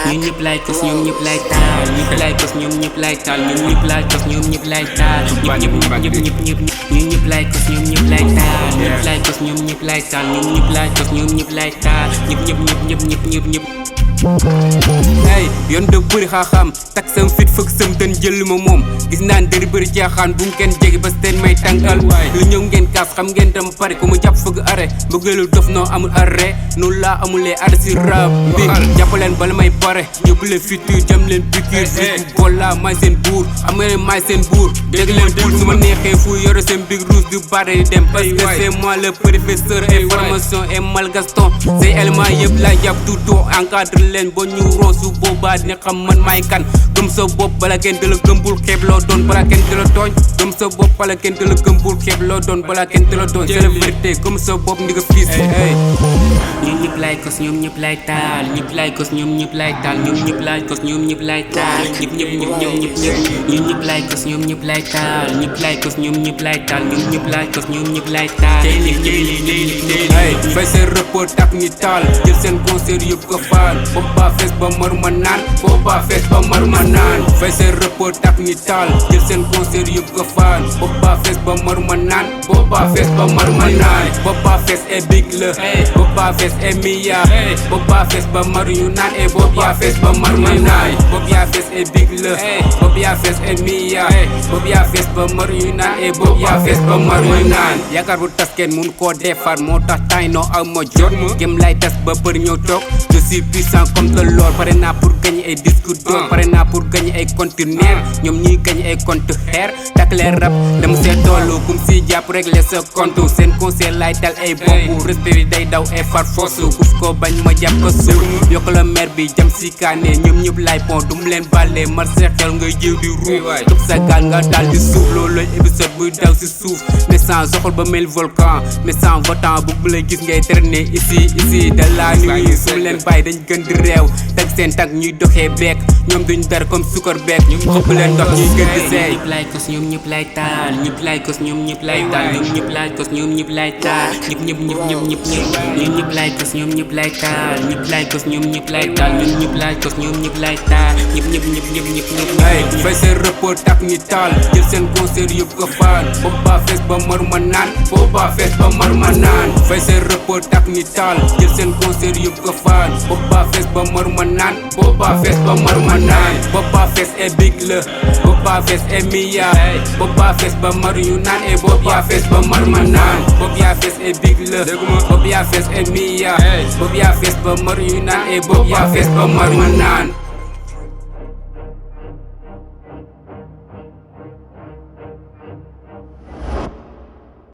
ñun ñëpp lay kos ñoom ñëpp lay taal ñëpp lay kos ñoom ñëpp lay taal ñun ñëpp lay kos ñoom ñëpp lay taal ñun ñëpp lay kos ñoom ñëpp lay taal ñëpp lay kos ñoom ñëpp lay taal ñun ñëpp lay kos ñoom ñëpp lay taal ñëpp hey yoon de bëri xaaxaam tak sam fit fëgg sam tën jël ma moom gis naan dëri bëri jaaxaan bu mu kenn jege ba steen may tàngal lu ñëw ngeen kaas xam ngeen dem pare ku mu jàpp fëgg arrêt bëggeelu dof noo amul arrêt noonu laa amulee arrêt si rab bi jàppaleen bala may pare yóbbu leen futur jëm leen piqûre fi bu bolla maay seen buur am nga ne maay seen buur dégg leen buur su ma neexee fu yore seen big rouge du bare di dem parce que c'est moi le professeur information et mal Gaston say éléments yëpp laa jàpp tout encadre leen ba ñu roosu boobaa dina xam man maay kan gëm sa bopp bala kenn di la gëmbul xeeb loo doon bala kenn di la tooñ gëm sa bopp bala kenn di la gëmbul xeeb loo doon bala kenn di la tooñ c'est la vérité gëm sa bopp ndi nga fiis ñun ñëpp lay kos ñoom ñëpp lay taal ñëpp lay kos ñoom ñëpp lay taal ñun ñëpp lay kos ñoom ñëpp lay taal ñun ñëpp lay kos ñoom ñëpp lay taal ñëpp lay kos ñoom ñëpp lay taal ñun ñëpp lay kos ñoom ñëpp lay taal fay seen rapport tak ñi taal jël seen concert yëpp ko faal booba fees ba maruma naan booba fees ba maruma naan fay seen rapport tak ñi taal jël seen concert yëpp ko faal booba fees ba maruma naan booba fees ba maruma naan booba fees e big la booba fees e miya booba fees ba maru yu naan e booba fees ba maruma naan booba fees e big la booba fees e miya booba fees ba maru yu naan e booba fees ba maruma naan yaakaar bu tas kenn mun koo defar moo tax tay noo am ma jot gëm lay tas ba për ñëw toog je suis puissant comme de l'or pare naa pour gagner ay disques d'or pare naa pour gagner ay conteneurs ñoom ñuy gagner ay conteneurs tak leen rap dama see toolu kum si jàpp régler sa compte seen conseil lay dal ay bopp respect bi day daw ay far force kuf ko bañ ma jàpp ko suur yokk la mer bi jam si kaane ñoom ñëpp lay pon dum leen bàlle mar sa xel ngay jiw di ruux tub sa gaal nga daal di suuf loolu lay épisode buy daw si suuf mais sans soxol ba mel volcan mais sans votant bu bu lay gis ngay traîner ici de la nuit su leen bàyyi dañ gën di réew teg seen tànk ñuy doxee beek ñoom duñ dar comme sukar beek xëpp leen ndox ñuy gën di seey ñëpp lay kos ñoom ñëpp lay taal ñëpp lay kos ñoom ñëpp lay taal ñoom ñëpp lay kos ñoom ñëpp lay taal ñëpp ñëpp lay kos ñoom ñëpp lay taal ñëpp lay kos ñoom ñëpp lay taal ñoom ñëpp lay kos ñoom ñëpp lay taal ñëpp fay seen rapport tak ñi taal jël seen concert yëpp ko faal booba fees ba maruma naan booba fees ba maruma naan fay seen rapport tak ñi taal jël seen concert yëpp ko faal booba fees ba maruma naan booba fees ba maruma naan booba fees e big la booba fees e miya booba fees ba maru yu naan e booba fees ba maruma naan booba fees e big la booba fees e miya booba fees ba maru yu naan e booba fees ba maruma naan